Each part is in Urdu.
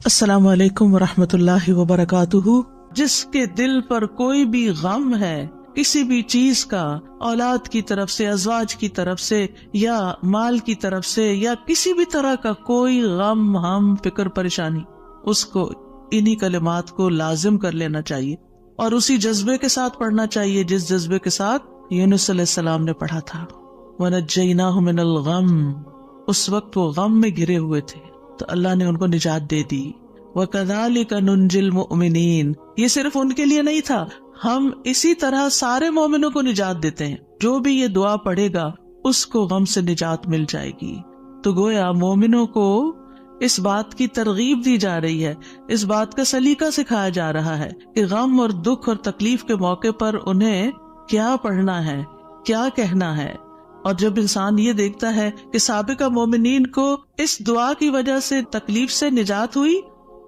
السلام علیکم ورحمۃ اللہ وبرکاتہ۔ جس کے دل پر کوئی بھی غم ہے کسی بھی چیز کا، اولاد کی طرف سے، ازواج کی طرف سے، یا مال کی طرف سے، یا کسی بھی طرح کا کوئی غم، ہم، فکر، پریشانی، اس کو انہی کلمات کو لازم کر لینا چاہیے اور اسی جذبے کے ساتھ پڑھنا چاہیے جس جذبے کے ساتھ یونس علیہ السلام نے پڑھا تھا۔ وَنَجَّيْنَاهُ مِنَ الْغَمِّ، اس وقت وہ غم میں گھرے ہوئے تھے تو اللہ نے ان کو نجات دے دی۔ وَكَذَلِكَ نُنْجِي الْمُؤْمِنِينَ، یہ صرف ان کے لیے نہیں تھا، ہم اسی طرح سارے مومنوں کو نجات دیتے ہیں۔ جو بھی یہ دعا پڑھے گا اس کو غم سے نجات مل جائے گی۔ تو گویا مومنوں کو اس بات کی ترغیب دی جا رہی ہے، اس بات کا سلیقہ سکھایا جا رہا ہے کہ غم اور دکھ اور تکلیف کے موقع پر انہیں کیا پڑھنا ہے، کیا کہنا ہے۔ اور جب انسان یہ دیکھتا ہے کہ سابقہ مومنین کو اس دعا کی وجہ سے تکلیف سے نجات ہوئی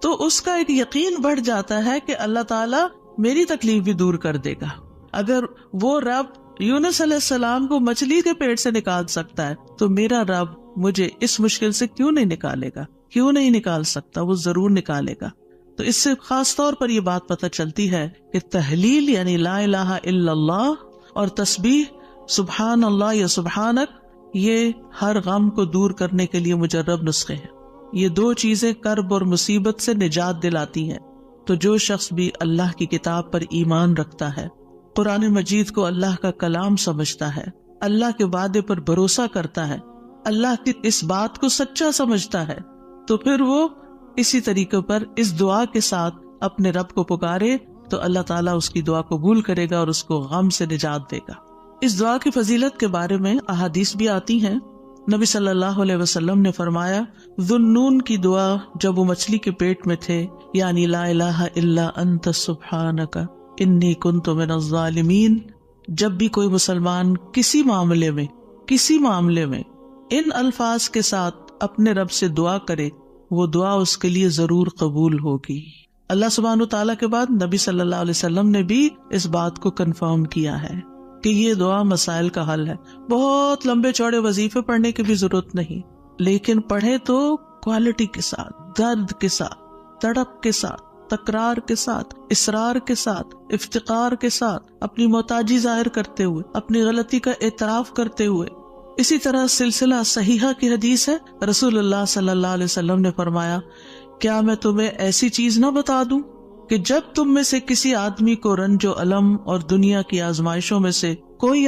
تو اس کا ایک یقین بڑھ جاتا ہے کہ اللہ تعالیٰ میری تکلیف بھی دور کر دے گا۔ اگر وہ رب یونس علیہ السلام کو مچھلی کے پیٹ سے نکال سکتا ہے تو میرا رب مجھے اس مشکل سے کیوں نہیں نکالے گا، کیوں نہیں نکال سکتا، وہ ضرور نکالے گا۔ تو اس سے خاص طور پر یہ بات پتہ چلتی ہے کہ تحلیل یعنی لا الہ الا اللہ اور تسبیح سبحان اللہ یا سبحانک، یہ ہر غم کو دور کرنے کے لیے مجرب نسخے ہیں۔ یہ دو چیزیں کرب اور مصیبت سے نجات دلاتی ہیں۔ تو جو شخص بھی اللہ کی کتاب پر ایمان رکھتا ہے، قرآن مجید کو اللہ کا کلام سمجھتا ہے، اللہ کے وعدے پر بھروسہ کرتا ہے، اللہ کی اس بات کو سچا سمجھتا ہے، تو پھر وہ اسی طریقے پر اس دعا کے ساتھ اپنے رب کو پکارے تو اللہ تعالیٰ اس کی دعا قبول کرے گا اور اس کو غم سے نجات دے گا۔ اس دعا کی فضیلت کے بارے میں احادیث بھی آتی ہیں۔ نبی صلی اللہ علیہ وسلم نے فرمایا، ذُو-النون کی دعا جب وہ مچھلی کے پیٹ میں تھے، یعنی لا الہ الا انت سبحانک انی کنت من الظالمین، جب بھی کوئی مسلمان کسی معاملے میں ان الفاظ کے ساتھ اپنے رب سے دعا کرے، وہ دعا اس کے لیے ضرور قبول ہوگی۔ اللہ سبحانہ وتعالیٰ کے بعد نبی صلی اللہ علیہ وسلم نے بھی اس بات کو کنفرم کیا ہے کہ یہ دعا مسائل کا حل ہے۔ بہت لمبے چوڑے وظیفے پڑھنے کی بھی ضرورت نہیں، لیکن پڑھے تو کوالٹی کے ساتھ، درد کے ساتھ، تڑپ کے ساتھ، تکرار کے ساتھ، اصرار کے ساتھ، افتقار کے ساتھ، اپنی محتاجی ظاہر کرتے ہوئے، اپنی غلطی کا اعتراف کرتے ہوئے۔ اسی طرح سلسلہ صحیحہ کی حدیث ہے، رسول اللہ صلی اللہ علیہ وسلم نے فرمایا، کیا میں تمہیں ایسی چیز نہ بتا دوں کہ جب تم میں سے کسی آدمی کو رنج و الم اور دنیا کی آزمائشوں میں سے کوئی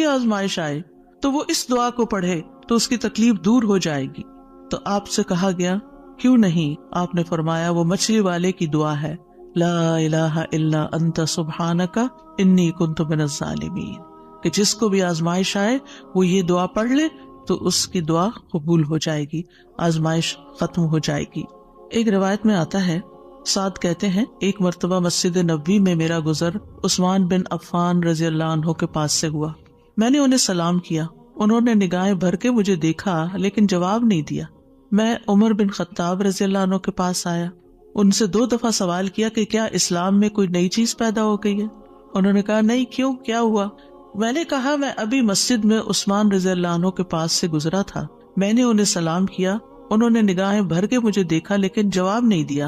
آزمائش آئے تو وہ اس دعا کو پڑھے تو اس کی تکلیف دور ہو جائے گی۔ تو آپ سے کہا گیا کیوں نہیں؟ آپ نے فرمایا وہ مچھلی والے کی دعا ہے، لا الہ الا انت سبحانک انی کنت من الظالمین، کہ جس کو بھی آزمائش آئے وہ یہ دعا پڑھ لے تو اس کی دعا قبول ہو جائے گی، آزمائش ختم ہو جائے گی۔ ایک روایت میں آتا ہے، سعد کہتے ہیں، ایک مرتبہ مسجد نبوی میں میرا گزر عثمان بن عفان رضی اللہ عنہ کے پاس سے ہوا۔ میں نے انہیں سلام کیا، انہوں نے نگاہیں بھر کے مجھے دیکھا لیکن جواب نہیں دیا۔ میں عمر بن خطاب رضی اللہ عنہ کے پاس آیا، ان سے 2 دفعہ سوال کیا کہ کیا اسلام میں کوئی نئی چیز پیدا ہو گئی ہے؟ انہوں نے کہا نہیں، کیوں، کیا ہوا؟ میں نے کہا میں ابھی مسجد میں عثمان رضی اللہ عنہ کے پاس سے گزرا تھا، میں نے انہیں سلام کیا، انہوں نے نگاہیں بھر کے مجھے دیکھا لیکن جواب نہیں دیا۔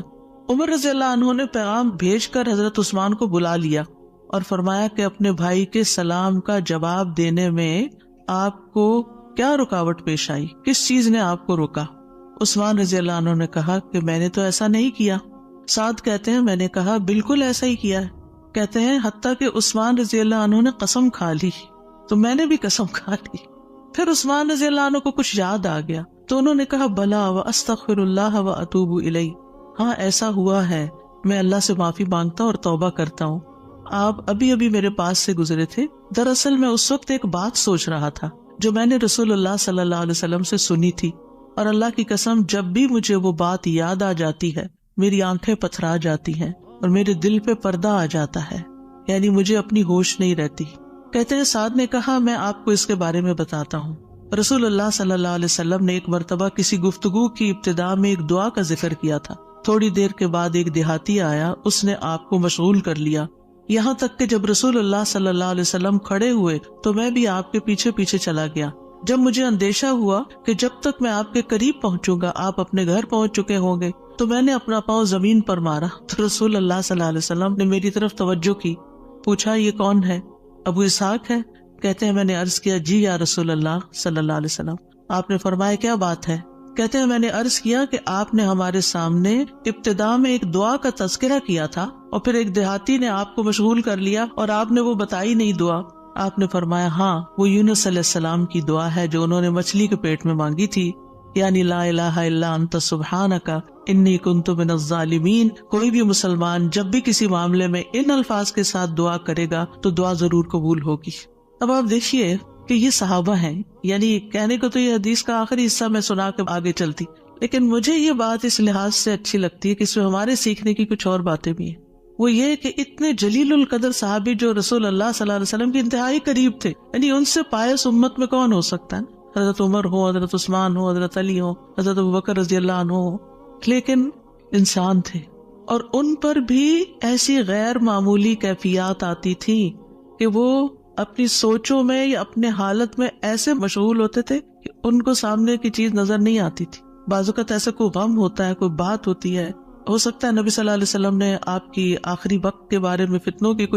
عمر رضی اللہ عنہ نے پیغام بھیج کر حضرت عثمان کو بلا لیا اور فرمایا کہ اپنے بھائی کے سلام کا جواب دینے میں آپ کو کیا رکاوٹ پیش آئی، کس چیز نے آپ کو روکا؟ عثمان رضی اللہ عنہ نے کہا کہ میں نے تو ایسا نہیں کیا۔ سعد کہتے ہیں میں نے کہا بالکل ایسا ہی کیا ہے۔ کہتے ہیں حتیٰ کہ عثمان رضی اللہ عنہ نے قسم کھا لی تو میں نے بھی قسم کھا لی۔ پھر عثمان رضی اللہ عنہ کو کچھ یاد آ گیا تو انہوں نے کہا بلا واستغفر اللہ واتوب الیہ، ہاں ایسا ہوا ہے، میں اللہ سے معافی مانگتا ہوں اور توبہ کرتا ہوں۔ آپ ابھی میرے پاس سے گزرے تھے، دراصل میں اس وقت ایک بات سوچ رہا تھا جو میں نے رسول اللہ صلی اللہ علیہ وسلم سے سنی تھی، اور اللہ کی قسم جب بھی مجھے وہ بات یاد آ جاتی ہے میری آنکھیں پتھرا جاتی ہیں اور میرے دل پہ پردہ آ جاتا ہے، یعنی مجھے اپنی ہوش نہیں رہتی۔ کہتے ہیں سعد نے کہا میں آپ کو اس کے بارے میں بتاتا ہوں۔ رسول اللہ صلی اللہ علیہ وسلم نے ایک مرتبہ کسی گفتگو کی ابتدا میں ایک دعا کا ذکر کیا تھا۔ تھوڑی دیر کے بعد ایک دیہاتی آیا، اس نے آپ کو مشغول کر لیا، یہاں تک کہ جب رسول اللہ صلی اللہ علیہ وسلم کھڑے ہوئے تو میں بھی آپ کے پیچھے پیچھے چلا گیا۔ جب مجھے اندیشہ ہوا کہ جب تک میں آپ کے قریب پہنچوں گا آپ اپنے گھر پہنچ چکے ہوں گے، تو میں نے اپنا پاؤں زمین پر مارا تو رسول اللہ صلی اللہ علیہ وسلم نے میری طرف توجہ کی، پوچھا یہ کون ہے؟ ابو اسحاق ہے؟ کہتے ہیں میں نے عرض کیا جی یا رسول اللہ صلی اللہ علیہ وسلم۔ آپ نے فرمایا کیا بات ہے؟ کہتے ہیں میں نے عرض کیا کہ آپ نے ہمارے سامنے ابتدا میں ایک دعا کا تذکرہ کیا تھا اور پھر ایک دیہاتی نے آپ کو مشغول کر لیا اور آپ نے وہ بتائی نہیں دعا۔ آپ نے فرمایا ہاں وہ یونس علیہ السلام کی دعا ہے جو انہوں نے مچھلی کے پیٹ میں مانگی تھی، یعنی لا الہ الا انت سبحانک انی کنت من الظالمین۔ کوئی بھی مسلمان جب بھی کسی معاملے میں ان الفاظ کے ساتھ دعا کرے گا تو دعا ضرور قبول ہوگی۔ اب آپ دیکھیے کہ یہ صحابہ ہیں، یعنی کہنے کو تو یہ حدیث کا آخری حصہ میں سنا کے آگے چلتی، لیکن مجھے یہ بات اس لحاظ سے اچھی لگتی ہے کہ اس میں ہمارے سیکھنے کی کچھ اور باتیں بھی ہیں۔ وہ یہ کہ اتنے جلیل القدر صحابی جو رسول اللہ صلی اللہ علیہ وسلم کے انتہائی قریب تھے، یعنی ان سے پائس امت میں کون ہو سکتا ہے؟ حضرت عمر ہو، حضرت عثمان ہو، حضرت علی ہو، حضرت ابوبکر رضی اللہ عنہ ہو، لیکن انسان تھے اور ان پر بھی ایسی غیر معمولی کیفیات آتی تھی کہ وہ اپنی سوچوں میں یا اپنے حالت میں ایسے مشغول ہوتے تھے کہ ان کو سامنے کی چیز نظر نہیں آتی تھی۔ بعض اوقات ایسا کوئی غم ہوتا ہے، کوئی بات ہوتی ہے، ہو سکتا ہے نبی صلی اللہ علیہ وسلم نے آپ کی آخری وقت کے بارے میں فتنوں کی کوئی